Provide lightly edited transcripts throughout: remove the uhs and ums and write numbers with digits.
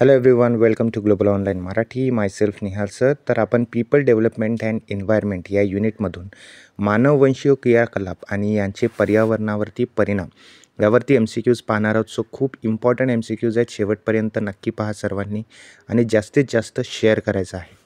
Hello everyone, welcome to global online Marathi. Myself Nihal sir. तर आपण people development and environment या युनिटमधून मानववंशीय क्रियाकलाप आणि यांचे पर्यावरणावरती परिणाम यावरती MCQs पाहणार आहोत. सो खूप इम्पॉर्टंट MCQs आहेत. शेवटपर्यंत नक्की पहा सर्वांनी आणि जास्तीत जास्त शेअर करायचं आहे.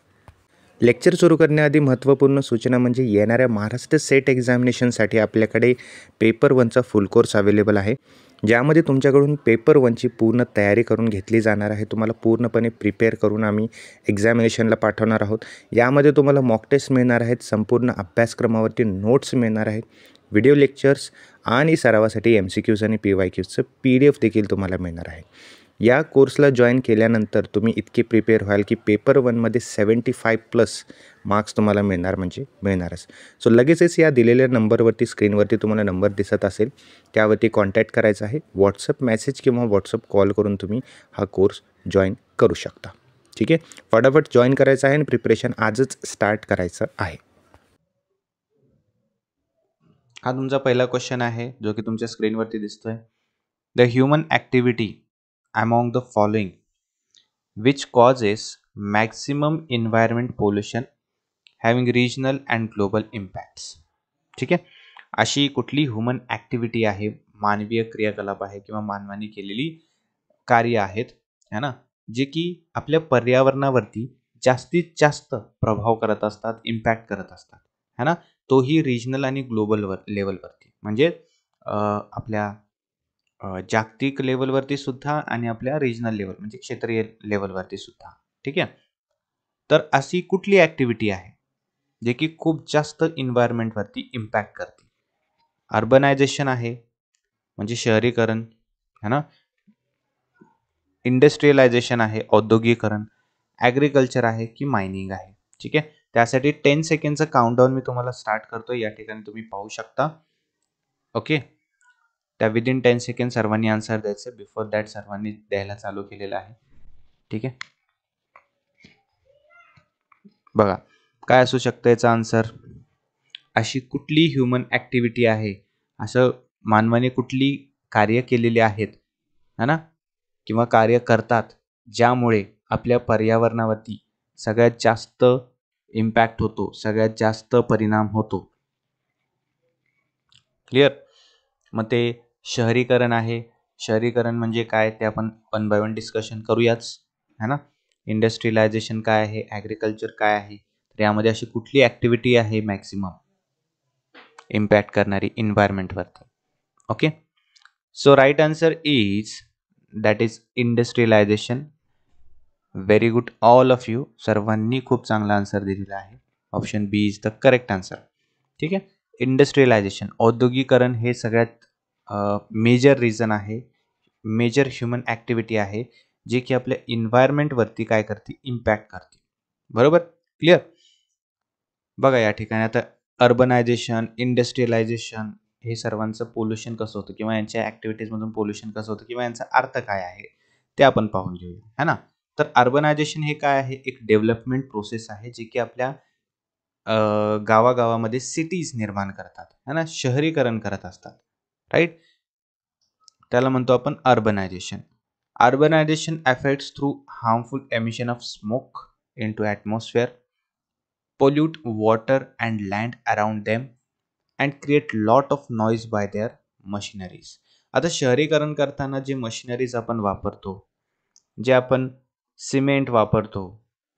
लेक्चर सुरू करण्याआधी महत्त्वपूर्ण सूचना म्हणजे येणाऱ्या महाराष्ट्र सेट एक्झामिनेशनसाठी आपल्याकडे पेपर 1चा फुल कोर्स अवेलेबल आहे, ज्यामध्ये तुमच्याकडून पेपर 1ची पूर्ण तयारी करून घेतली जाणार आहे. तुम्हाला पूर्णपणे प्रिपेअर करून आम्ही एक्झामिनेशनला पाठवणार आहोत. यामध्ये तुम्हाला मॉक टेस्ट मिळणार आहेत, संपूर्ण अभ्यासक्रमावरती नोट्स मिळणार आहेत, व्हिडिओ लेक्चर्स आणि सरावासाठी MCQs आणि PYQचं PDF देखील तुम्हाला मिळणार आहे. या कोर्सला जॉईन केल्यानंतर तुम्ही इतके प्रिपेअर व्हाल की पेपर 1मध्ये 75+ मार्क्स तुम्हाला मिळणार म्हणजे मिळणारच. सो लगेचच या दिलेल्या नंबरवरती स्क्रीनवरती तुम्हाला नंबर दिसत असेल त्यावरती कॉन्टॅक्ट करायचा आहे. व्हॉट्सअप मेसेज किंवा व्हॉट्सअप कॉल करून तुम्ही हा कोर्स जॉईन करू शकता. ठीक आहे, फटाफट जॉईन करायचं आहे आणि प्रिपरेशन आजच स्टार्ट करायचं आहे. हा तुमचा पहिला क्वेश्चन आहे जो की तुमच्या स्क्रीनवरती दिसतोय. The human activity among the following which causes maximum environment pollution having regional and global impacts. ठीक आहे, अशी कुठली ह्युमन ॲक्टिव्हिटी आहे, मानवीय क्रियाकलाप आहे किंवा मानवाने केलेली कार्य आहेत है ना, जे की आपल्या पर्यावरणावरती जास्तीत जास्त प्रभाव करत असतात, इम्पॅक्ट करत असतात है ना, तोही रिजनल आणि ग्लोबल लेवलवरती. म्हणजे आपल्या जागतिक लेवलवरती सुद्धा आणि आपल्या रिजनल लेवल म्हणजे क्षेत्रीय लेवलवरती सुद्धा. ठीक आहे, तर अशी कुठली ॲक्टिव्हिटी आहे जे की खूप जास्त इन्व्हायरमेंटवरती इम्पॅक्ट करते. अर्बनायझेशन आहे म्हणजे शहरीकरण है ना, इंडस्ट्रियलायझेशन आहे औद्योगिकरण, ॲग्रिकल्चर आहे की मायनिंग आहे. ठीक आहे, त्यासाठी 10 सेकंडचं काउंटडाऊन मी तुम्हाला स्टार्ट करतो. या ठिकाणी तुम्ही पाहू शकता. ओके, त्या विदिन 10 सेकंड सर्वांनी आन्सर द्यायचं. बिफोर दॅट सर्वांनी द्यायला चालू केलेलं आहे. ठीक आहे, बघा काय असू शकतं याचा आन्सर. अशी कुठली ह्युमन ॲक्टिव्हिटी आहे, असं मानवाने कुठली कार्य केलेली आहेत है ना, किंवा कार्य करतात ज्यामुळे आपल्या पर्यावरणावरती सगळ्यात जास्त इम्पॅक्ट होतो, सगळ्यात जास्त परिणाम होतो. क्लिअर. मग ते शहरीकरण आहे. शहरीकरण म्हणजे काय ते आपण 1 बाय 1 डिस्कशन करूयाच है ना. इंडस्ट्रियलायझेशन काय आहे, ॲग्रिकल्चर काय आहे, तर यामध्ये अशी कुठली ॲक्टिव्हिटी आहे मॅक्सिमम इम्पॅक्ट करणारी एन्व्हायरमेंटवरती. Okay, so right answer is that is industrialization. Very good all of you. सर्वांनी खूप चांगला आन्सर दिलेला आहे. Option B is the correct answer. ठीक आहे, इंडस्ट्रियलायझेशन औद्योगिकरण हे सगळ्यात मेजर रिझन आहे, मेजर ह्युमन ॲक्टिव्हिटी आहे जे की आपल्या इन्व्हायरमेंटवरती काय करते, इम्पॅक्ट करते. बरोबर, क्लिअर. बघा या ठिकाणी आता अर्बनायझेशन, इंडस्ट्रियलायझेशन हे सर्वांचं पोल्युशन कसं होतं किंवा यांच्या ॲक्टिव्हिटीजमधून पोल्युशन कसं होतं किंवा यांचा अर्थ काय आहे ते आपण पाहून घेऊया है ना. तर अर्बनायझेशन हे काय आहे, एक डेव्हलपमेंट प्रोसेस आहे जे की आपल्या गावागावामध्ये सिटीज निर्माण करतात है ना, शहरीकरण करत असतात. राईट, त्याला म्हणतो आपण urbanisation. Urbanisation affects through harmful emission of smoke into atmosphere, pollute water and land around them and create lot of noise by their machineries. आता शहरीकरण करताना जे मशिनरीज आपण वापरतो, जे आपण सिमेंट वापरतो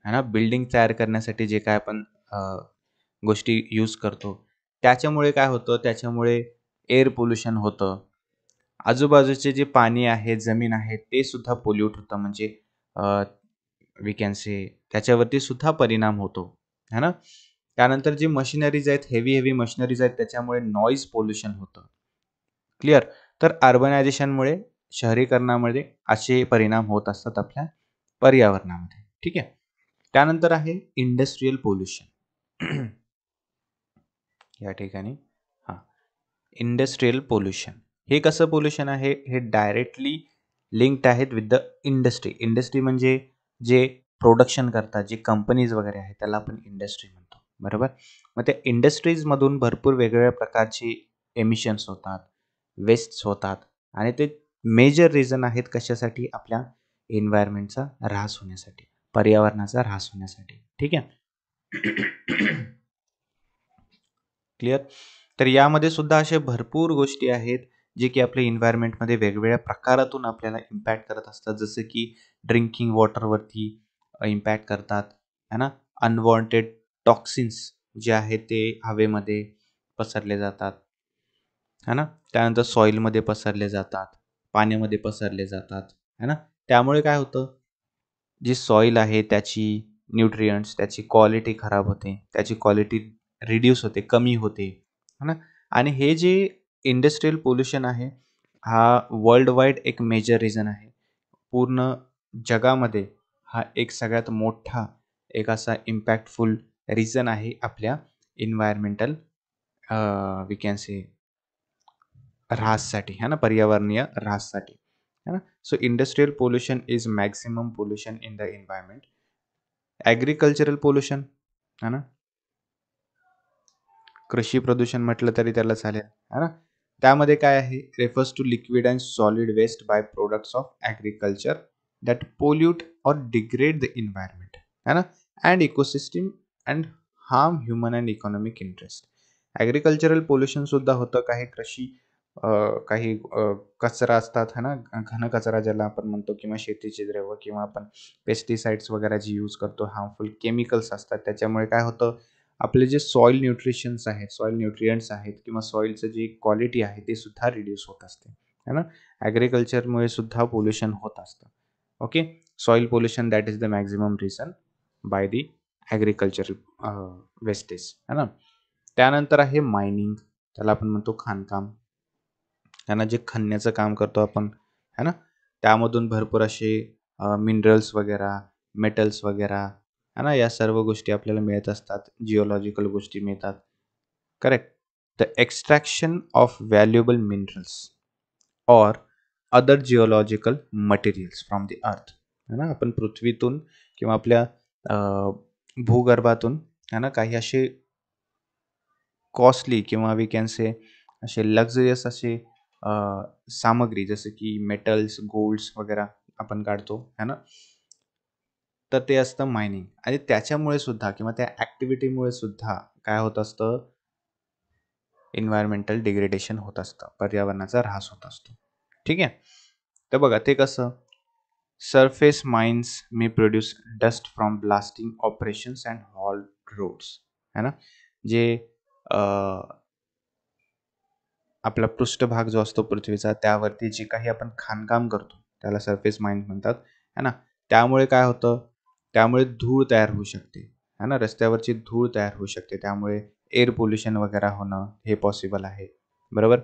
है ना, बिल्डिंग तयार करण्यासाठी जे काय आपण गोष्टी यूज करतो, त्याच्यामुळे काय होतं, त्याच्यामुळे एअर पोल्युशन होतं. आजूबाजूचे जे पाणी आहे, जमीन आहे ते सुद्धा पोल्यूट होतं. म्हणजे वी कॅन से त्याच्यावरती सुद्धा परिणाम होतो है ना. त्यानंतर जी मशिनरीज आहेत, हेवी मशिनरीज आहेत, त्याच्यामुळे नॉईज पोल्युशन होतं. क्लिअर. तर अर्बनायझेशनमुळे, शहरीकरणामुळे असे परिणाम होत असतात आपल्या पर्यावरणामध्ये. ठीक आहे, त्यानंतर आहे इंडस्ट्रियल पोल्युशन. या ठिकाणी इंडस्ट्रियल पोल्युशन हे कसं पोल्युशन आहे, हे डायरेक्टली लिंक्ड आहेत विथ द इंडस्ट्री. इंडस्ट्री म्हणजे जे प्रोडक्शन करतात, जे कंपनीज वगैरे आहेत त्याला आपण इंडस्ट्री म्हणतो. बरोबर. मग त्या इंडस्ट्रीजमधून भरपूर वेगवेगळ्या प्रकारची एमिशन्स होतात, वेस्ट्स होतात आणि ते मेजर रिझन आहेत कशासाठी, आपल्या एन्व्हायरमेंटचा ऱ्हास होण्यासाठी, पर्यावरणाचा ऱ्हास होण्यासाठी. ठीक आहे. क्लिअर. तर यामध्ये सुद्धा अशा भरपूर गोष्टी आहेत जे की आपल्या एन्व्हायरमेंटमध्ये वेगवेगळ्या प्रकारातून आपल्याला इम्पॅक्ट करत असतात. जसं की ड्रिंकिंग वॉटरवरती इम्पॅक्ट करतात, है ना. अनवॉन्टेड टॉक्सिन्स जे आहेत ते हवेमध्ये पसरले जातात, है ना. त्यानंतर सॉईलमध्ये पसरले जातात, पाण्यामध्ये पसरले जातात, है ना. त्यामुळे काय होतं, जी सॉईल आहे त्याची न्यूट्रियंट्स, त्याची क्वालिटी खराब होते, त्याची क्वालिटी रिड्यूस होते, कमी होते, है ना. आणि हे जे इंडस्ट्रियल पोल्युशन आहे, हा वर्ल्ड वाईड एक मेजर रिझन आहे. पूर्ण जगामध्ये हा एक सगळ्यात मोठा एक असा इम्पॅक्टफुल रिझन आहे आपल्या इन्व्हायरमेंटल वी कॅन से ऱ्हाससाठी, है ना, पर्यावरणीय ऱ्हाससाठी, है ना. So industrial pollution is maximum pollution in the environment. Agricultural pollution, है ना, कृषी प्रदूषण म्हटलं तरी त्याला चालेल, है ना. त्यामध्ये काय आहे, refers to liquid and solid waste by products of agriculture that pollute or degrade the environment, है ना, and ecosystem and harm human and economic interest. Agricultural pollution सुद्धा होतं. काही कचरा असतात, है ना, घन कचरा ज्याला आपण म्हणतो, किंवा शेतीचे द्रव्य, किंवा आपण पेस्टिसाइड्स वगैरे जे यूज करतो, हार्मफुल केमिकल्स असतात. त्याच्यामुळे काय होतं, आपले जे सॉईल न्यूट्रिशन्स आहेत, सॉईल न्यूट्रियंट्स आहेत, किंवा सॉईलचं जी क्वालिटी आहे ते सुद्धा रिड्यूस होत असते, है ना. ॲग्रिकल्चरमुळे सुद्धा पोल्युशन होत असतं. Okay. Soil pollution that is the maximum reason by the agriculture wastage, है ना. त्यानंतर आहे मायनिंग, त्याला आपण म्हणतो खाणकाम. त्यांना जे खणण्याचं काम करतो आपण, है ना, त्यामधून भरपूर असे मिनरल्स वगैरे, मेटल्स वगैरे, है ना, या सर्व गोष्टी आपल्याला मिळत असतात. जिओलॉजिकल गोष्टी मिळतात. Correct. The extraction of valuable minerals or other geological materials from the अर्थ, है ना. आपण पृथ्वीतून किंवा आपल्या भूगर्भातून, है ना, काही असे कॉस्टली किंवा वी कॅन से असे लक्झरियस असे सामग्री, जसं की मेटल्स, गोल्ड्स वगैरे आपण काढतो, है ना. तर ते असतं मायनिंग. आणि त्याच्यामुळे सुद्धा, किंवा त्या ॲक्टिव्हिटीमुळे सुद्धा काय होत असतं, एन्व्हायरमेंटल डिग्रेडेशन होत असतं, पर्यावरणाचा ऱ्हास होत असतो. ठीक आहे. तर बघा ते कसं, surface mines may produce dust from blasting operations and haul roads, है ना. जे आपला पृष्ठभाग जो असतो पृथ्वीचा, त्यावरती जे काही आपण खाणकाम करतो त्याला सरफेस माइन्स म्हणतात, है ना. त्यामुळे काय होतं, त्यामुळे धूळ तयार होऊ शकते, है ना. रस्त्यावरची धूळ तयार होऊ शकते. त्यामुळे एअर पोल्युशन वगैरे होणं हे पॉसिबल आहे, बरोबर.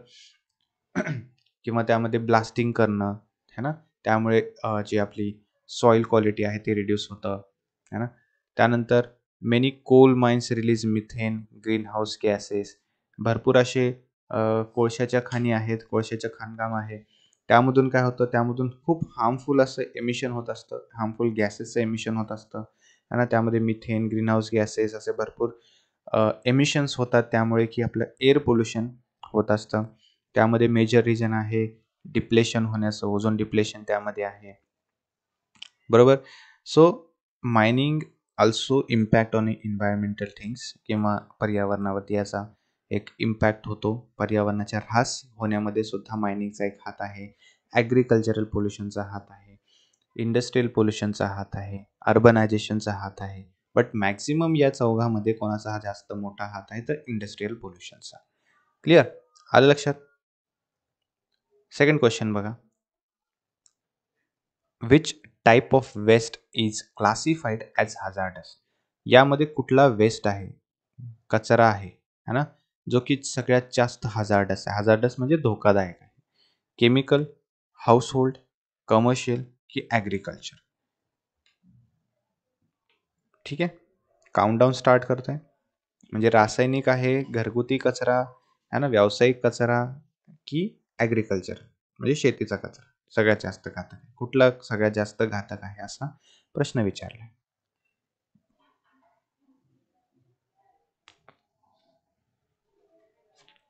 किंवा त्यामध्ये ब्लास्टिंग करणं, है ना. त्यामुळे जी आपली सॉईल क्वालिटी आहे ते रिड्यूस होतं, है ना. त्यानंतर many coal mines release methane, green house gases. भरपूर असे कोळशाच्या खाणी आहेत, कोळशाचं खाणकाम आहे. त्यामधून काय होतं, त्यामधून खूप हार्मफुल असं एमिशन होत असतं, हार्मफुल गॅसेसचं एमिशन होत असतं, है ना. त्यामध्ये मिथेन, ग्रीन हाऊस गॅसेस असे भरपूर एमिशन्स होतात. त्यामुळे की आपलं एअर पोल्युशन होत असतं. त्यामध्ये मेजर रिझन आहे डिप्लेशन होण्याचं, ओझोन डिप्लेशन त्यामध्ये आहे, बरोबर. So mining also impact on environmental things, किंवा पर्यावरणावरती याचा एक इम्पॅक्ट होतो. पर्यावरणाचा ऱ्हास होण्यामध्ये सुद्धा मायनिंगचा एक हात आहे. ॲग्रिकल्चरल पोल्युशनचा हात आहे, इंडस्ट्रियल पोल्युशनचा हात आहे, अर्बनायझेशनचा हात आहे. बट मॅक्झिमम या चौघामध्ये कोणाचा हा जास्त मोठा हात आहे, तर इंडस्ट्रियल पोल्युशनचा. क्लिअर, आलं लक्षात. सेकंड क्वेश्चन बघा, which type of waste is classified as hazardous. यामध्ये कुठला वेस्ट आहे, कचरा आहे, है ना, जो की सगळ्यात जास्त हजार्डस आहे. हजार्डस म्हणजे धोकादायक आहे. केमिकल, हाऊसहोल्ड, कमर्शियल की ॲग्रिकल्चर. ठीक आहे, काउंटडाऊन स्टार्ट करतोय. म्हणजे रासायनिक आहे, घरगुती कचरा आहे ना, व्यावसायिक कचरा की ॲग्रिकल्चर म्हणजे शेतीचा कचरा सगळ्यात जास्त घातक आहे. कुठला सगळ्यात जास्त घातक आहे असा प्रश्न विचारला.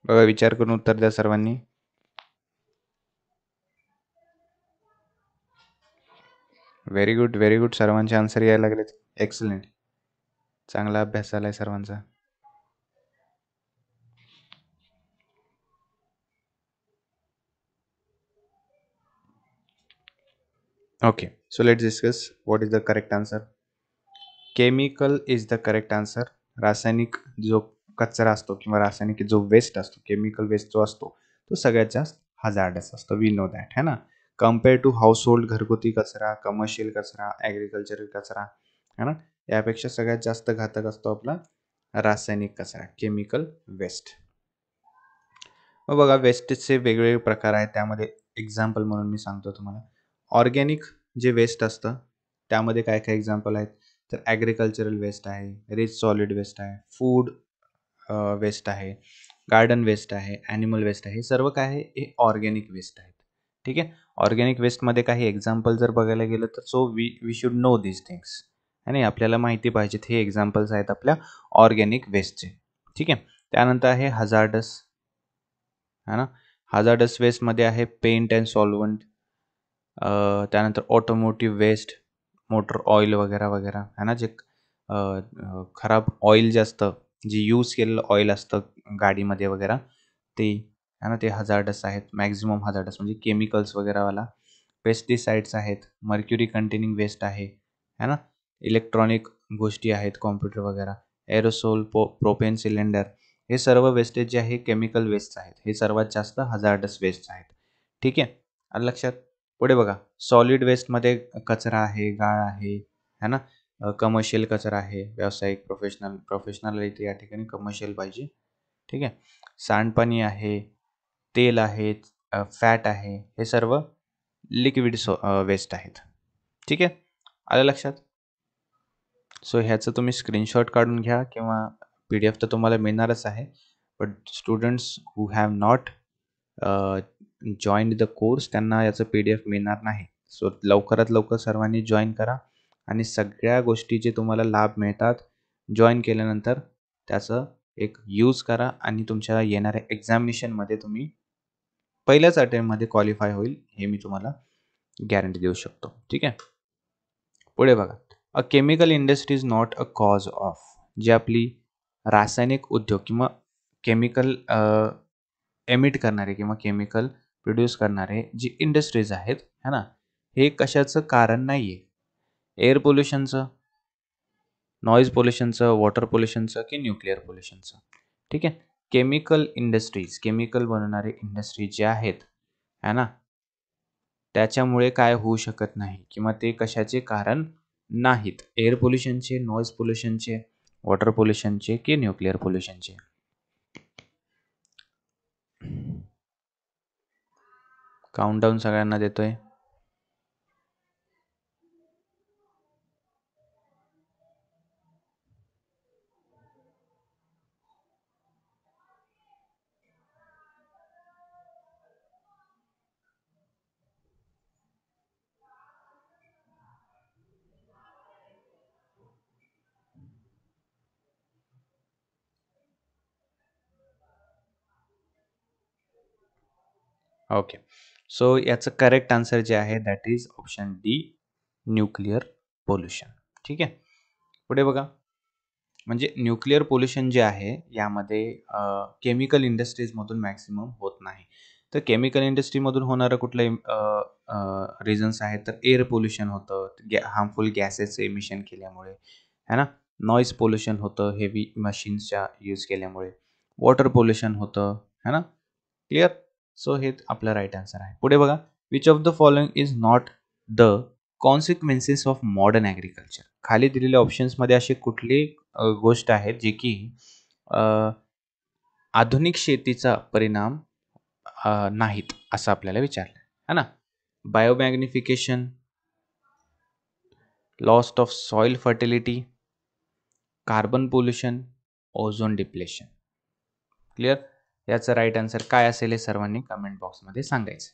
बघा, विचार करून उत्तर द्या सर्वांनी. Very good, very good. सर्वांचे आन्सर यायला लागलेत. एक्सलंट. चांगला अभ्यास झाला आहे सर्वांचा. Okay, so let's discuss what is the correct answer. Chemical is the correct answer. रासायनिक जो कचरा असतो किंवा रासायनिक जो वेस्ट असतो, केमिकल वेस्ट जो असतो, तो सगळ्यात जास्त हजार्डस असतो. वी नो दॅट, है ना. कम्पेअर टू हाऊसहोल्ड, घरगुती कचरा, कमर्शियल कचरा, ॲग्रिकल्चरल कचरा, है ना, यापेक्षा सगळ्यात जास्त घातक असतो आपला रासायनिक कचरा, केमिकल वेस्ट. मग बघा, वेस्टेजचे वेगवेगळे प्रकार आहेत. त्यामध्ये एक्झाम्पल म्हणून मी सांगतो तुम्हाला. ऑर्गॅनिक जे वेस्ट असतं त्यामध्ये काय काय एक्झाम्पल आहेत, तर ॲग्रिकल्चरल वेस्ट आहे, रिच सॉलिड वेस्ट आहे, फूड वेस्ट आहे, गार्डन वेस्ट आहे, ॲनिमल वेस्ट आहे. हे सर्व काय आहे, हे ऑर्गॅनिक वेस्ट आहेत. ठीक आहे. ऑर्गॅनिक वेस्टमध्ये काही एक्झाम्पल जर बघायला गेलं तर so we should know these things. आणि आपल्याला माहिती पाहिजेत हे एक्झाम्पल्स आहेत आपल्या ऑर्गॅनिक वेस्टचे. ठीक आहे. त्यानंतर आहे हजार्डस, है ना. हजार्डस वेस्टमध्ये आहे पेंट अँड सॉल्वंट, त्यानंतर ऑटोमोटिव्ह वेस्ट, मोटर ऑइल वगैरे वगैरे, है ना, जे खराब ऑइल जे असतं, जे यूज केलेलं ऑइल असतं गाडीमध्ये वगैरे, ते, है ना, ते हजार्डस आहेत. मॅक्झिमम हजार्डस म्हणजे केमिकल्स वगैरेवाला. पेस्टिसाइड्स आहेत, मर्क्युरी कंटेनिंग वेस्ट आहे, है ना, इलेक्ट्रॉनिक गोष्टी आहेत, कॉम्प्युटर वगैरे, एरोसोल, प्रोपेन सिलेंडर, हे सर्व वेस्टेज जे आहे केमिकल वेस्ट आहेत. हे सर्वात जास्त हजार्डस वेस्ट आहेत. ठीक आहे, आलं लक्षात. पुढे बघा, सॉलिड वेस्टमध्ये कचरा आहे, गाळ आहे, है ना, कमर्शियल कचरा आहे, व्यावसायिक, प्रोफेशनल इथे या ठिकाणी कमर्शियल पाहिजे. ठीक आहे. सांडपाणी आहे, तेल आहे, फॅट आहे, हे सर्व लिक्विड वेस्ट आहेत. ठीक आहे, आलं लक्षात. सो ह्याचं तुम्ही स्क्रीनशॉट काढून घ्या किंवा PDF तर तुम्हाला मिळणारच आहे. But students who have not joined the course, त्यांना याचं PDF मिळणार नाही. सो लवकरात लवकर सर्वांनी जॉईन करा आणि सगळ्या गोष्टी जे तुम्हाला लाभ मिळतात जॉईन केल्यानंतर त्याचं एक यूज करा आणि तुमच्या येणाऱ्या एक्झामिनेशनमध्ये तुम्ही पहिल्याच अटेम्प्टमध्ये क्वालिफाय होईल, हे मी तुम्हाला गॅरंटी देऊ शकतो. ठीक आहे. पुढे बघा, a chemical industry is not a cause of, जी आपली रासायनिक उद्योग किंवा केमिकल एमिट करणारे किंवा केमिकल प्रोड्यूस करणारे जी इंडस्ट्रीज आहेत, है ना, हे कशाचं कारण नाही आहे. एअर पोल्युशनचं, नॉईज पोल्युशनचं, वॉटर पोल्युशनचं की न्यूक्लिअर पोल्युशनचं. ठीक आहे. केमिकल इंडस्ट्रीज, केमिकल बनवणारे इंडस्ट्री जे आहेत, है ना, त्याच्यामुळे काय होऊ शकत नाही किंवा ते कशाचे कारण नाहीत. एअर पोल्युशनचे, नॉईज पोल्युशनचे, वॉटर पोल्युशनचे की न्यूक्लिअर पोल्युशनचे. काउंटडाऊन सगळ्यांना देतोय. ओके, सो याचं करेक्ट आन्सर जे आहे that is option D, nuclear pollution. ठीक आहे. पुढे बघा, म्हणजे न्यूक्लिअर पोल्युशन जे आहे यामध्ये केमिकल इंडस्ट्रीजमधून मॅक्सिमम होत नाही. तर केमिकल इंडस्ट्रीमधून होणारं कुठलं रिझन्स आहेत, तर एअर पोल्युशन होतं, हार्मफुल गॅसेसचं इमिशन केल्यामुळे, है ना, नॉईज पोल्युशन होतं हेवी मशीन्सच्या यूज केल्यामुळे, वॉटर पोल्युशन होतं, है ना. क्लिअर. सो हे आपलं राईट आन्सर आहे. पुढे बघा, which of the following is not the consequences of modern agriculture. खाली दिलेल्या ऑप्शन्समध्ये अशी कुठली गोष्ट आहेत जी की आधुनिक शेतीचा परिणाम नाहीत असं आपल्याला विचारलं है ना. Biomagnification, lost of soil fertility, carbon pollution, ozone depletion. Clear. याचं राईट आन्सर काय असेल हे सर्वांनी कमेंट बॉक्समध्ये सांगायचं.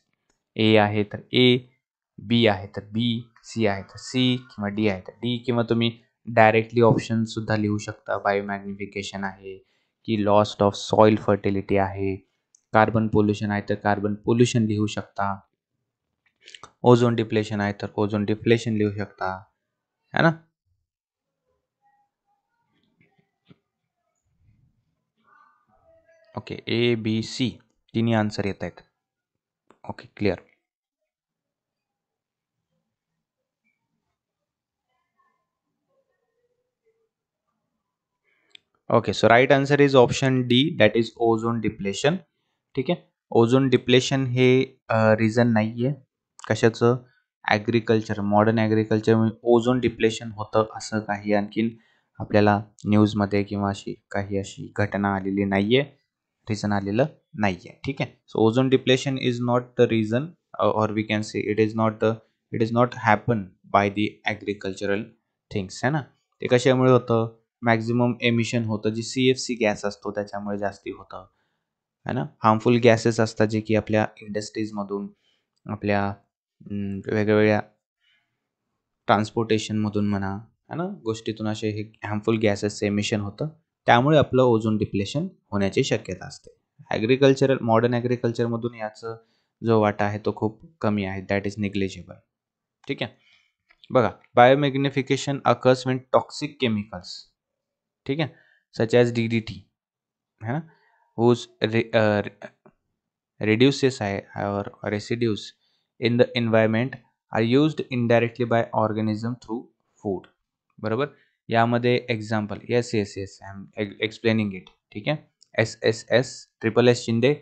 ए आहे तर ए, बी आहे तर बी, सी आहे तर सी किंवा डी आहे तर डी, किंवा तुम्ही डायरेक्टली ऑप्शन सुद्धा लिहू शकता. बायोमॅग्निफिकेशन आहे की लॉस्ट ऑफ सॉइल फर्टिलिटी आहे, कार्बन पोल्युशन आहे तर कार्बन पोल्युशन लिहू शकता. ओझोन डिप्लेशन आहे तर ओझोन डिप्लेशन लिहू शकता, है ना. ओके, ए बी सी तिन्ही आन्सर येत आहेत. Okay, clear. Okay, so right answer is option D, that is ozone depletion. ठीक आहे. ओझोन डिप्लेशन हे रिझन नाही आहे कशाचं, ॲग्रिकल्चर, मॉडर्न ॲग्रिकल्चरमध्ये ओझोन डिप्लेशन होतं असं काही आणखीन आपल्याला न्यूजमध्ये किंवा अशी घटना आलेली नाही आहे, रिझन आलेलं नाही आहे. ठीक आहे. So ozone depletion is not the reason, और we can say it is not happen by the agricultural things, है ना. ते कशामुळे होतं, मॅक्झिमम एमिशन होतं, जी CFC गॅस असतो त्याच्यामुळे जास्ती होतं, है ना. हार्मफुल गॅसेस असतात जे की आपल्या इंडस्ट्रीजमधून, आपल्या वेगवेगळ्या ट्रान्सपोर्टेशनमधून म्हणा, है ना, गोष्टीतून असे हे हार्मफुल गॅसेसचं एमिशन होतं. त्यामुळे आपलं ओझोन डिप्लेशन होण्याची शक्यता असते. मॉडर्न ॲग्रिकल्चरमधून याचं जो वाटा आहे तो खूप कमी आहे, दॅट इज निग्लिजिबल. ठीक आहे. बघा, बायोमॅग्निफिकेशन अकर्स व्हेन टॉक्सिक केमिकल्स, ठीक आहे, सच ॲज DDT, है ना, whose reduces or residues in the environment are used indirectly by organism through food. बरोबर. यामध्ये example, yes yes yes, I am explaining it. ठीक आहे. SSS triple S Shinde,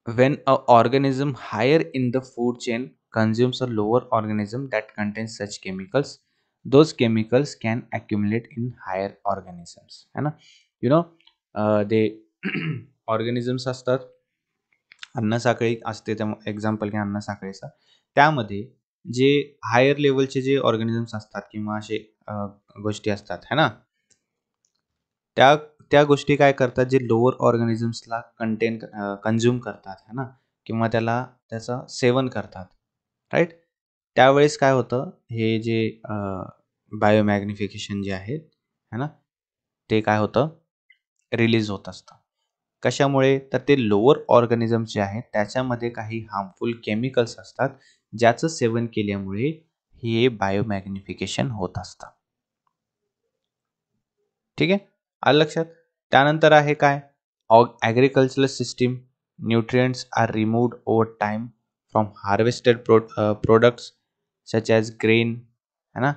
when a organism higher in the food chain consumes a lower organism that contains such chemicals, those chemicals can accumulate in higher organisms, है ना. ते organisms असतात, अन्नसाखळी असते, त्या example घ्या अन्नसाखळीचा. त्यामध्ये जे हायर लेवलचे जे ऑर्गॅनिझम्स असतात किंवा असे गोष्टी असतात, है ना, त्या त्या गोष्टी काय करतात, जे लोअर ऑर्गॅनिझम्सला कन्झ्युम करतात, है ना, किंवा त्याचं सेवन करतात, राईट. त्यावेळेस काय होतं, हे जे बायोमॅग्निफिकेशन जे आहे, है ना, ते काय होतं, रिलीज होत असतं. कशामुळे, तर ते लोअर ऑर्गॅनिझम जे आहेत त्याच्यामध्ये काही हार्मफुल केमिकल्स असतात, ज्याचं सेवन केल्यामुळे हे बायोमॅग्निफिकेशन होत असतं. ठीक आहे, आलं लक्षात. त्यानंतर आहे काय, agricultural system, nutrients are removed over time from harvested products such as grain, है ना.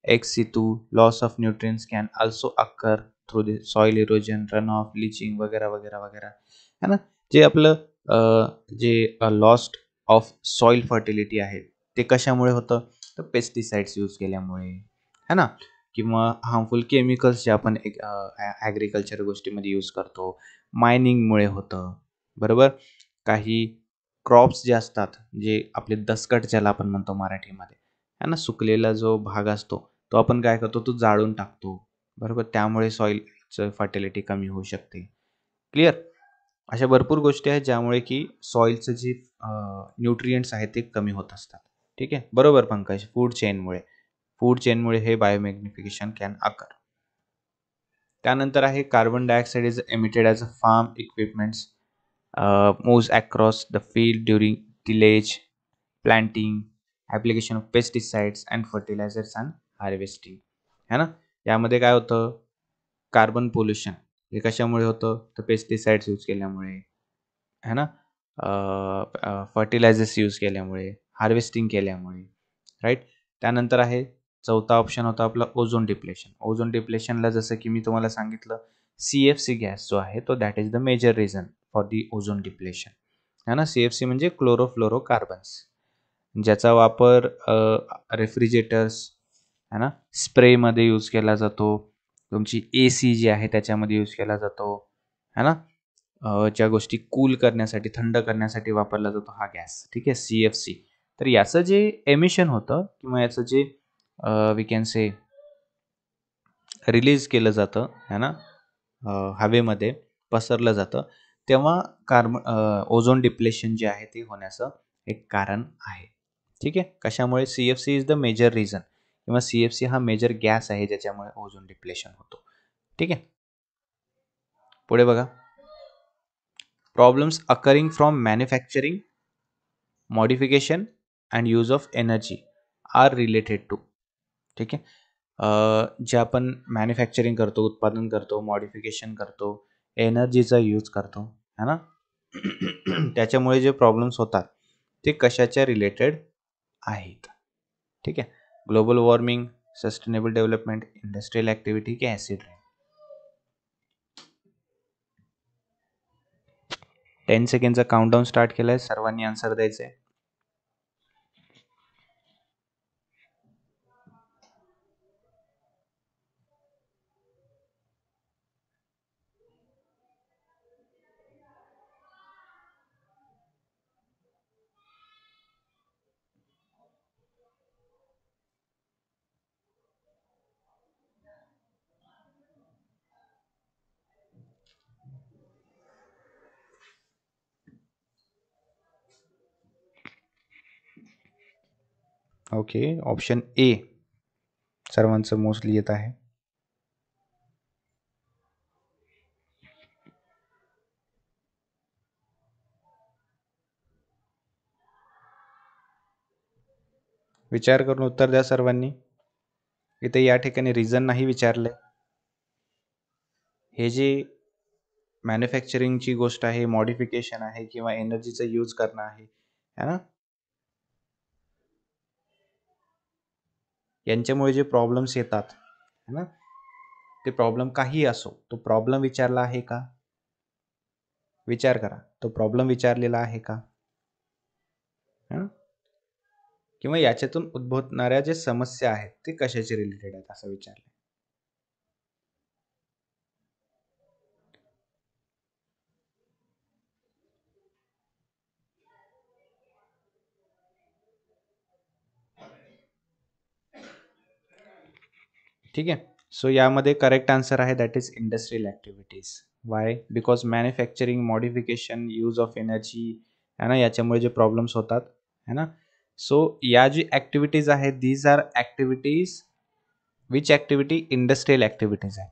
ex-situ loss of nutrients can also occur through the soil erosion, run off, leaching वगैरे वगैरे वगैरे, है ना. जे आपलं जे लॉस्ट ऑफ सॉइल फर्टिलिटी आहे ते कशामुळे होतं, तर पेस्टिसाइड्स यूज केल्यामुळे, है ना, किंवा हार्मफुल केमिकल्स जे आपण ॲग्रिकल्चर गोष्टीमध्ये यूज करतो, मायनिंगमुळे होतं. बरोबर. काही क्रॉप्स जे असतात, जे आपले दसकट ज्याला आपण म्हणतो मराठीमध्ये, है ना, सुकलेला जो भाग असतो तो आपण काय करतो, तो जाळून टाकतो. बरोबर. त्यामुळे सॉइलचं फर्टिलिटी कमी होऊ शकते. क्लिअर. अशा भरपूर गोष्टी आहेत ज्यामुळे की सॉइलचं जे न्यूट्रिएंट्स आहेत ते कमी होत असतात. ठीक आहे. बरोबर पंकज. फूड चेनमुळे हे बायोमॅग्निफिकेशन कॅन अकर. त्यानंतर आहे carbon dioxide is emitted as a farm equipments moves across the field during tillage, planting, application of pesticides and fertilisers and harvesting, है ना. यामध्ये काय होतं, कार्बन पोल्युशन हे कशामुळे होतं, तर पेस्टिसाइड्स यूज केल्यामुळे, है ना, फर्टिलायझर्स यूज केल्यामुळे, हार्वेस्टिंग केल्यामुळे, राईट. त्यानंतर आहे चौथा ऑप्शन होता आपला ओझोन डिप्लेशन. ओझोन डिप्लेशनला जसं की मी तुम्हाला सांगितलं, CFC गॅस जो आहे तो that is the major reason for the ozone depletion, है ना. CFC म्हणजे क्लोरोफ्लोरोकार्बन्स, ज्याचा वापर रेफ्रिजरेटर्स, है ना, स्प्रेमध्ये यूज केला जातो. तुमची AC जी आहे त्याच्यामध्ये यूज केला जातो, है ना. ज्या गोष्टी कूल करण्यासाठी, थंड करण्यासाठी वापरला जातो हा गॅस. ठीक आहे, CFC. तर याचं जे एमिशन होतं किंवा याचं जे वी कॅन से रिलीज केलं जातं, है ना, हवेमध्ये पसरलं जातं, तेव्हा ओझोन डिप्लेशन जे आहे ते होण्याचं एक कारण आहे. ठीक आहे. कशामुळे, CFC is the major reason किंवा CFC हा मेजर गॅस आहे ज्याच्यामुळे ओझोन डिप्लेशन होतो. ठीक आहे. पुढे बघा, problems occurring from manufacturing modification and use of energy are related to. ठीक आहे. जे आपण मॅन्युफॅक्चरिंग करतो, उत्पादन करतो, मॉडिफिकेशन करतो, एनर्जीचा यूज करतो, है ना. त्याच्यामुळे जे प्रॉब्लेम्स होतात ते कशाच्या रिलेटेड आहेत. ठीक आहे. Global warming, sustainable development, industrial activity की ॲसिड रेन. 10 सेकंडचा काउंटडाऊन स्टार्ट केला आहे. सर्वांनी आन्सर द्यायचं आहे. ओके, ऑप्शन ए सर्वांचं मोस्टली येत आहे. विचार करून उत्तर द्या सर्वांनी. इथे या ठिकाणी रिझन नाही विचारले. हे जे मॅन्युफॅक्चरिंगची गोष्ट आहे, मॉडिफिकेशन आहे किंवा एनर्जीचा यूज करणं आहे, है ना, यांच्यामुळे जे प्रॉब्लेम्स येतात, है ना, ते प्रॉब्लेम काही असो, तो प्रॉब्लेम विचारला आहे का? विचार करा, तो प्रॉब्लेम विचारलेला आहे का? किंवा याच्यातून उद्भवणाऱ्या जे समस्या आहेत ते कशाचे रिलेटेड आहेत असं विचारलं. ठीक आहे. सो यामध्ये करेक्ट आन्सर आहे that is industrial activities. Y? Because manufacturing, modification, use of energy, है ना, याच्यामुळे जे प्रॉब्लेम्स होतात, है ना. सो या जी ॲक्टिव्हिटीज आहेत, these are activities, which activity? Industrial activities आहे.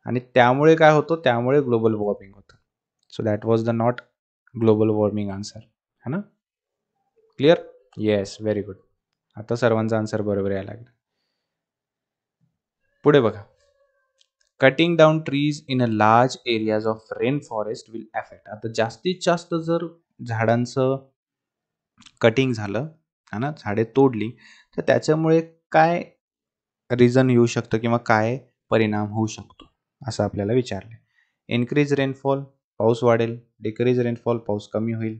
आणि त्यामुळे काय होतं? त्यामुळे ग्लोबल वॉर्मिंग होतं. So that was the not global warming answer, है ना. क्लिअर? Yes, very good. आता सर्वांचा आन्सर बरोबर यायला लागला. पुढे बघा. Cutting down trees in a large areas of rain forest will affect. आता जास्तीत जास्त जर झाडांचं कटिंग झालं, है ना, झाडे तोडली, तर त्याच्यामुळे काय रिझन येऊ शकतं किंवा काय परिणाम होऊ शकतो असं आपल्याला विचारलं. इन्क्रीज रेनफॉल, पाऊस वाढेल. डिक्रीज रेनफॉल, पाऊस कमी होईल.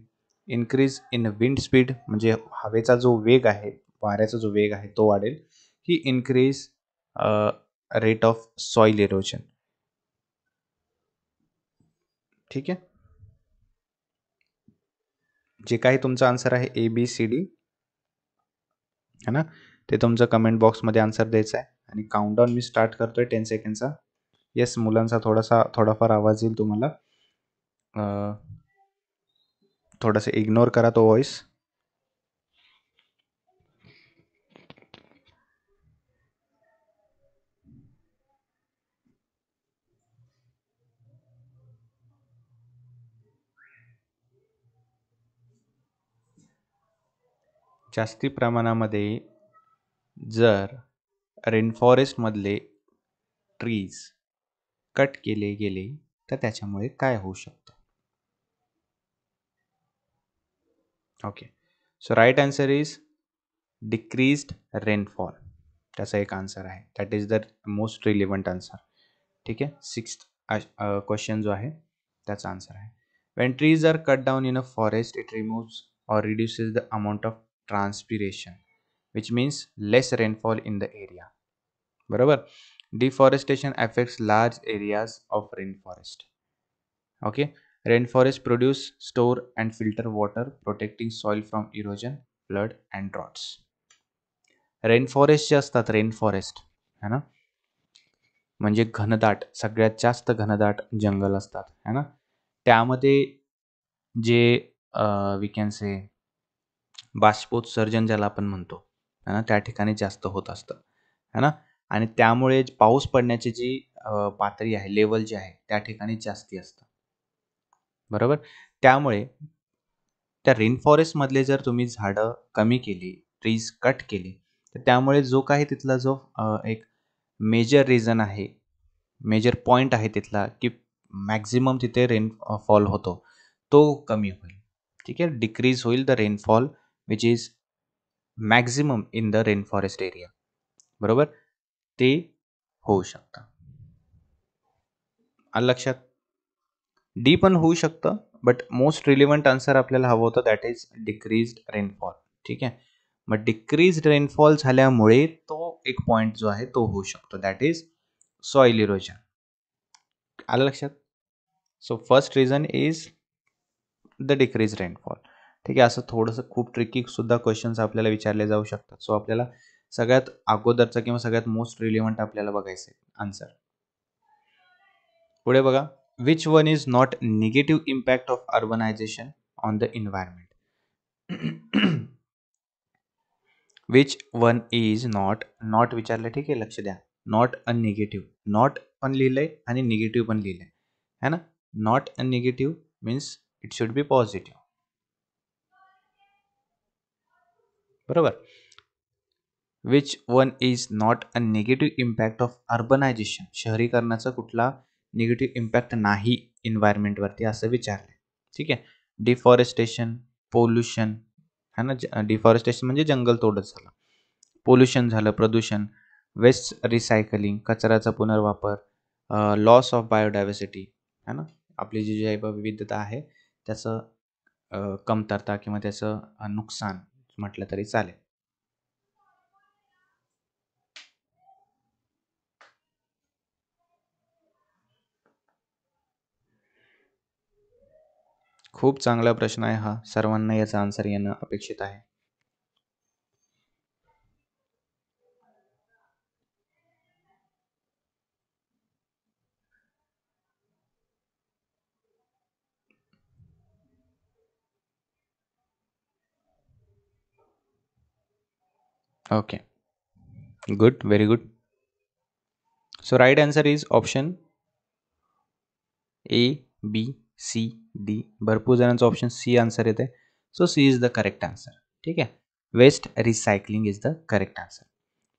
इन्क्रीज इन विंड स्पीड, म्हणजे हवेचा जो वेग आहे, वाऱ्याचा जो वेग आहे तो वाढेल. ही increase rate of soil erosion. ठीक आहे. जे काही तुमचा आन्सर आहे ABCD, है ना, ते तुमचं कमेंट बॉक्समध्ये आन्सर द्यायचं आहे. आणि काउंटडाऊन मी स्टार्ट करतोय 10 सेकंडचा. येस, मुलांचा थोडाफार आवाज येईल तुम्हाला. थोडंसं इग्नोर करा तो व्हॉइस. जास्ती प्रमाणामध्ये जर रेनफॉरेस्टमधले ट्रीज कट केले गेले तर त्याच्यामुळे काय होऊ शकतं? Okay, so right answer is decreased rainfall. त्याचा एक आन्सर आहे. That is the most relevant answer. ठीक आहे. 6th क्वेश्चन जो आहे त्याचा आन्सर आहे. When trees are cut down in a forest, it removes or reduces the amount of transpiration, which means less rainfall in the area. बरोबर. Deforestation affects large areas of rainforest. Okay. Rainforest produce, store and filter water, protecting soil from erosion, flood and droughts. Rainforest जे असतात, rainforest, है ना, म्हणजे घनदाट, सगळ्यात जास्त घनदाट जंगल असतात, है ना. त्यामध्ये जे वी कॅन से बाष्पोत्सर्जन ज्याला आपण म्हणतो, है ना, त्या ठिकाणी जास्त होत असतं, है ना. आणि त्यामुळे पाऊस पडण्याची जी पातळी आहे, लेवल जी आहे, त्या ठिकाणी जास्ती असतं. बरोबर. त्यामुळे त्या रेन फॉरेस्टमधले जर तुम्ही झाडं कमी केली, ट्रीज कट केले, तर त्यामुळे जो काही तिथला जो एक मेजर रिझन आहे, मेजर पॉईंट आहे तिथला, की मॅक्झिमम तिथे रेनफॉल होतो, तो कमी होईल. ठीक आहे, डिक्रीज होईल the rainfall which is maximum in the rain forest area. बरोबर, ते होऊ शकतं. आलं लक्षात? डी पण होऊ शकतं, बट मोस्ट रिलेव्हंट आन्सर आपल्याला हवं होतं, दॅट इज डिक्रीज्ड रेनफॉल. ठीक आहे, मग डिक्रीज्ड रेनफॉल झाल्यामुळे तो एक पॉईंट जो आहे तो होऊ शकतो, दॅट इज सॉइल इरोजन. आलं लक्षात? So first reason is the decrease rainfall. ठीक आहे, असं थोडंसं खूप ट्रिकी सुद्धा क्वेश्चन्स आपल्याला विचारले जाऊ शकतात. सो आपल्याला सगळ्यात अगोदरचा किंवा सगळ्यात मोस्ट रिलेव्हंट आपल्याला बघायचं आहे आन्सर. पुढे बघा, which one is not negative impact of urbanisation on the environment. Which one is not विचारलं. ठीक आहे, लक्ष द्या. नॉट अ निगेटिव्ह, नॉट पण लिहिलंय आणि निगेटिव्ह पण लिहिलंय, है ना. Not a negative means it should be positive. बरोबर. Which one is not a negative impact of urbanisation. शहरीकरणाचा कुठला निगेटिव्ह इम्पॅक्ट नाही एन्व्हायरमेंटवरती असं विचारलं. ठीक आहे, डिफॉरेस्टेशन, पोल्युशन, है ना. डिफॉरेस्टेशन म्हणजे जंगल तोडच झालं, पोल्युशन झालं, प्रदूषण, वेस्ट रिसायकलिंग, कचऱ्याचा पुनर्वापर, लॉस ऑफ बायोडायव्हर्सिटी, है ना. आपली जी जैवविविधता आहे त्याचं कमतरता किंवा त्याचं नुकसान म्हटलं तरी चालेल. खूप चांगला प्रश्न आहे हा, सर्वांना याचा आन्सर येणं अपेक्षित आहे. Okay, good, very good. So right answer is option A, B, C, D. भरपूर जणांचं ऑप्शन सी आन्सर येते. So C is the correct answer. ठीक आहे, waste recycling is the correct answer.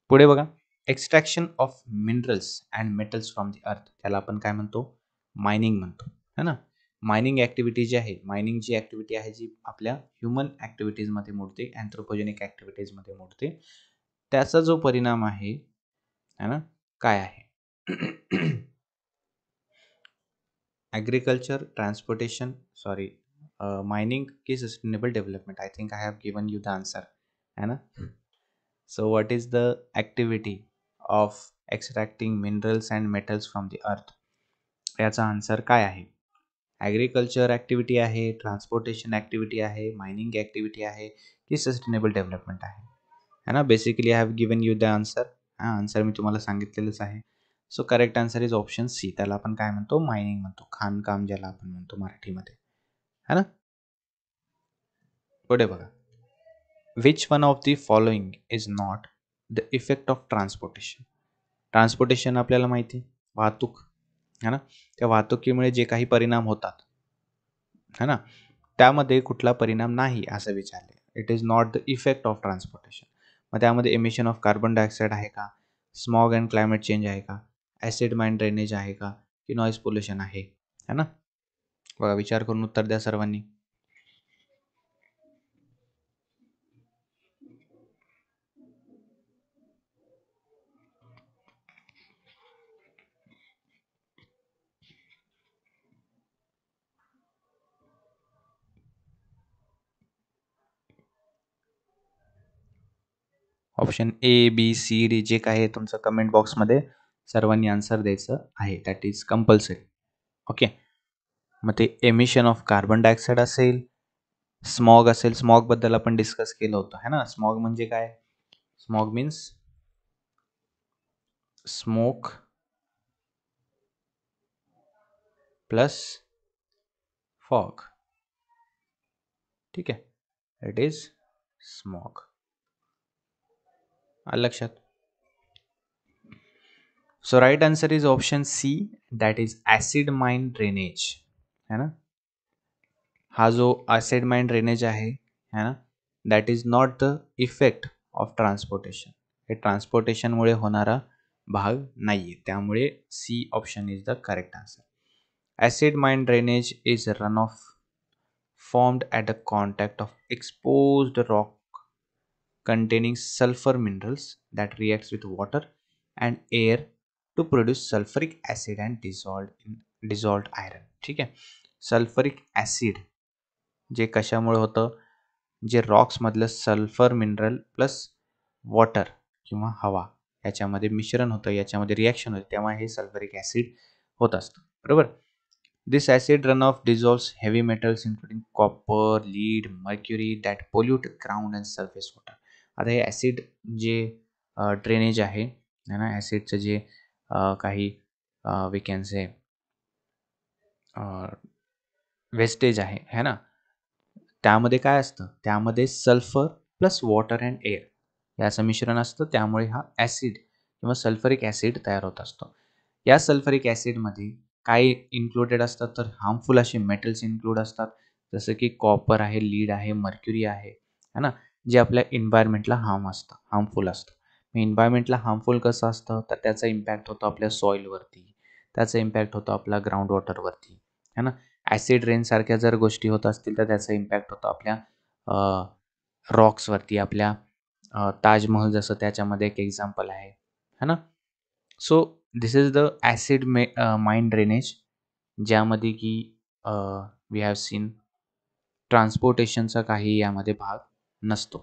पुढे बघा, extraction of minerals and metals from the earth, त्याला आपण काय म्हणतो, मायनिंग म्हणतो, है ना. मायनिंग ॲक्टिव्हिटी जी आहे, मायनिंग जी ॲक्टिव्हिटी आहे जी आपल्या ह्युमन ॲक्टिव्हिटीजमध्ये मोडते, अँथ्रोपोजेनिक ॲक्टिव्हिटीजमध्ये मोडते, त्याचा जो परिणाम आहे, है ना, काय आहे. ॲग्रिकल्चर, ट्रान्सपोर्टेशन, सॉरी, मायनिंग की sustainable development. I think I have given you the answer, है ना. So what is the activity of extracting minerals and metals from the earth. याचा आन्सर काय आहे. ॲग्रिकल्चर ॲक्टिव्हिटी आहे, ट्रान्सपोर्टेशन ॲक्टिव्हिटी आहे, mining activity आहे की सस्टेनेबल डेव्हलपमेंट आहे, है ना. Basically I have given you the answer. हां, आन्सर मी तुम्हाला सांगितलेलंच आहे. So correct answer is option C. त्याला आपण काय म्हणतो, मायनिंग म्हणतो, खाणकाम ज्याला आपण म्हणतो मराठीमध्ये, है ना. पुढे बघा, which one of the following is not the effect of transportation. Transportation आपल्याला माहिती आहे, वाहतूक, है ना. त्या वाहतुकीमुळे जे काही परिणाम होतात, है ना, त्यामध्ये कुठला परिणाम नाही असं विचारले. It is not the effect of transportation. मग त्यामध्ये एमिशन ऑफ कार्बन डायऑक्साईड आहे का, स्मॉग अँड क्लायमेट चेंज आहे का, ॲसिड माइन ड्रेनेज आहे का, की नॉईज पोल्युशन आहे, है ना. बघा, विचार करून उत्तर द्या सर्वांनी. Option A, B, C, D जे काय आहे तुमचं कमेंट बॉक्समध्ये सर्वांनी आन्सर द्यायचं आहे, दॅट इज कंपल्सरी. ओके, मग ते एमिशन ऑफ कार्बन डायऑक्साईड असेल, स्मॉग असेल, स्मॉगबद्दल आपण डिस्कस केलं होतं, है ना. स्मॉग म्हणजे काय, smog means smoke plus fog. ठीक आहे, इट इज स्मॉग. आलं लक्षात. So right answer is option C, that is acid mine drainage, है ना. हा जो ॲसिड माइन ड्रेनेज आहे है ना, that is not the effect of transportation. हे ट्रान्सपोर्टेशनमुळे होणारा भाग नाही आहे, त्यामुळे C option is the correct answer. Acid mine drainage is run off formed at the contact of exposed rock containing sulfur minerals that reacts with water and air to produce sulfuric acid and dissolved iron. ठीक आहे. Sulphuric acid जे कशामुळे होतं, जे रॉक्समधलं sulphur mineral plus water किंवा हवा याच्यामध्ये मिश्रण होतं, याच्यामध्ये रिॲक्शन होते, तेव्हा हे सल्फरिक ॲसिड होत असतं. बरोबर. This acid runoff dissolves heavy metals including copper, lead, mercury that pollute ground and surface water. आता हे ॲसिड जे ड्रेनेज आहे ना, ॲसिडचं जे काही वी कॅन से वेस्टेज आहे है ना, त्यामध्ये काय असतं, त्यामध्ये sulphur plus water and air याचं मिश्रण असतं, त्यामुळे हा ॲसिड किंवा सल्फरिक ॲसिड तयार होत असतो. या सल्फरिक ॲसिडमध्ये काय इन्क्लुडेड असतात, तर हार्मफुल असे मेटल्स इन्क्लूड असतात, जसं की कॉपर आहे, लीड आहे, मर्क्युरी आहे है ना, जे आपल्या इन्व्हायरमेंटला हार्मफुल असतं. मग इन्व्हायरमेंटला हार्मफुल कसं असतं, तर त्याचा इम्पॅक्ट होतो आपल्या सॉईलवरती, त्याचा इम्पॅक्ट होतो आपला ग्राउंड वॉटरवरती है ना. ॲसिड रेनसारख्या जर गोष्टी होत असतील तर त्याचा इम्पॅक्ट होतो आपल्या रॉक्सवरती, आपल्या ताजमहल जसं त्याच्यामध्ये एक एक्झाम्पल आहे है ना. So this is the acid mine drainage, ज्यामध्ये की वी हॅव सीन ट्रान्सपोर्टेशनचा काही यामध्ये भाग नसतो.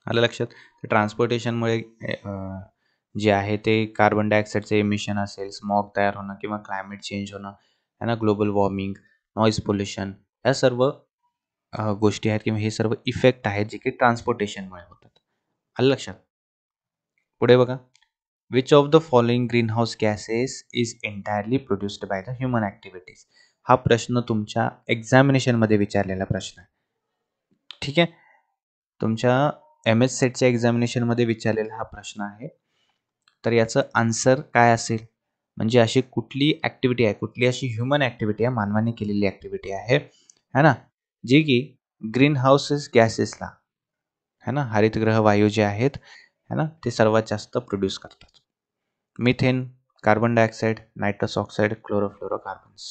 आलं लक्षात. तर ट्रान्सपोर्टेशनमुळे जे आहे ते कार्बन डायऑक्साईडचे एमिशन असेल, स्मॉग तयार होणं किंवा क्लायमेट चेंज होणं है ना, ग्लोबल वॉर्मिंग, नॉईज पोल्युशन, या सर्व गोष्टी आहेत किंवा हे सर्व इफेक्ट आहेत जे की ट्रान्सपोर्टेशनमुळे होतात. आलं लक्षात. पुढे बघा. Which of the following green house gases is entirely produced by the human activities. हा प्रश्न तुमच्या एक्झामिनेशनमध्ये विचारलेला प्रश्न आहे. ठीक आहे. तुमच्या MS सेटच्या एक्झामिनेशनमध्ये विचारलेला हा प्रश्न आहे. तर याचं आन्सर काय असेल, म्हणजे अशी कुठली ॲक्टिव्हिटी आहे, कुठली अशी ह्युमन ॲक्टिव्हिटी आहे, मानवाने केलेली ॲक्टिव्हिटी आहे है ना, जी की ग्रीन हाऊसेस गॅसेसला है ना, हरितगृह वायू जे आहेत है ना, ते सर्वात जास्त प्रोड्यूस करतात. Methane, carbon dioxide, nitrous oxide, chlorofluorocarbons.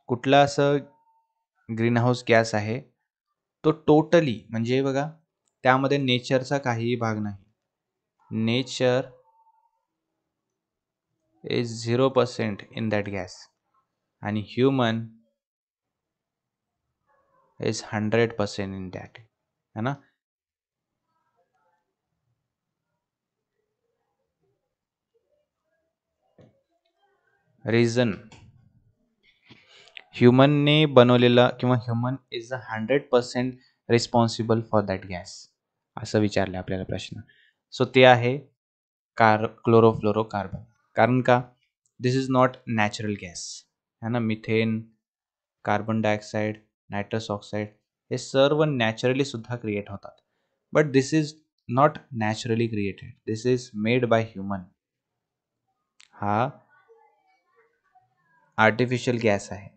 कुठला असं ग्रीन हाऊस गॅस आहे तो टोटली, म्हणजे बघा त्यामध्ये नेचरचा काहीही भाग नाही. Nature is 0% in that gas आणि ह्युमन इज 100% इन दॅट है ना. रिझन, ह्युमनने बनवलेला किंवा human is 100% responsible for that gas, असं विचारलं आपल्याला प्रश्न. सो ते आहे क्लोरोफ्लोरोकार्बन. कारण का, दिस इज नॉट नॅचरल गॅस है ना. Methane, carbon dioxide, nitrous oxide हे सर्व नॅचरली सुद्धा क्रिएट होतात, but this is not naturally created, this is made by human. हा आर्टिफिशियल गॅस आहे.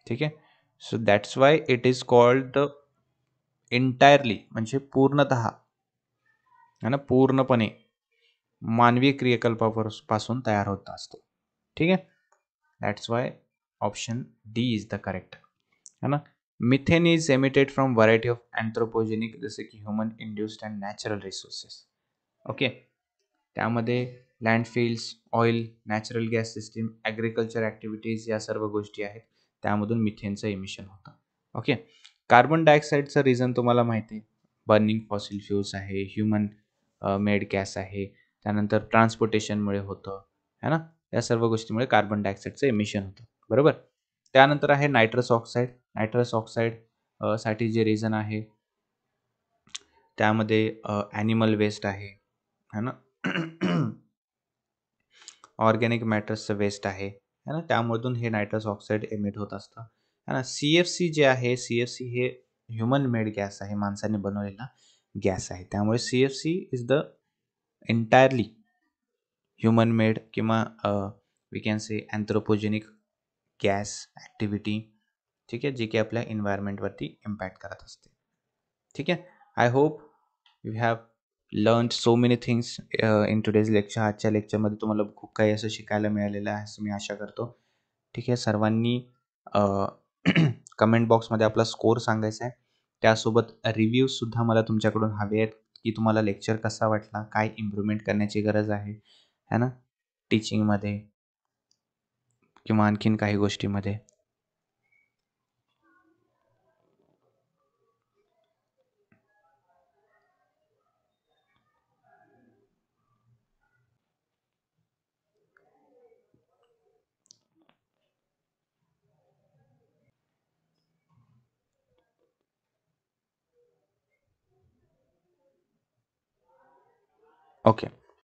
ठीक आहे. So that's why it is called the entirely, म्हणजे पूर्णतः है ना, पूर्णपणे मानवी क्रियाकल्पापासून तयार होत असतो. ठीक आहे. That's why option D is the correct है ना. Methane is emitted from variety of anthropogenic, जसे की human induced and natural resources. Okay. त्यामध्ये landfills, oil, natural gas system, agriculture activities या सर्व गोष्टी आहेत, त्यामधून मिथेनचं एमिशन होतं. ओके. कार्बन डायऑक्साईडचं रिझन तुम्हाला माहिती आहे, बर्निंग फॉसिल फ्युल्स आहे, ह्युमन मेड गॅस आहे, त्यानंतर ट्रान्सपोर्टेशनमुळे होतं है ना, या सर्व गोष्टीमुळे कार्बन डायऑक्साईडचं एमिशन होतं. बरोबर. त्यानंतर आहे नायट्रस ऑक्साईड. नायट्रस ऑक्साईड साठी जे रिझन आहे त्यामध्ये ॲनिमल वेस्ट आहे है ना, ऑर्गॅनिक मॅटर्सचं वेस्ट आहे ना, त्यामधून हे नायट्रस ऑक्साईड एमिट होत असतं है ना. CFC जे आहे, CFC हे ह्युमन मेड गॅस आहे, माणसाने बनवलेला, गॅस आहे. त्यामुळे CFC is the entirely human made किंवा we can say anthropogenic gas activity, ठीक आहे, जे की आपल्या एन्व्हायरमेंटवरती इम्पॅक्ट करत असते. ठीक आहे. I hope you have learn so many things in today's lecture. आजच्या लेक्चरमध्ये तुम्हाला खूप काही असं शिकायला मिळालेलं आहे असं मी आशा करतो. ठीक आहे. सर्वांनी कमेंट बॉक्समध्ये आपला स्कोर सांगायचा आहे. त्यासोबत रिव्ह्यूजसुद्धा मला तुमच्याकडून हवे आहेत की तुम्हाला लेक्चर कसा वाटला, काय इम्प्रूव्हमेंट करण्याची गरज आहे है ना, टीचिंगमध्ये किंवा आणखीन काही गोष्टीमध्ये. ओके.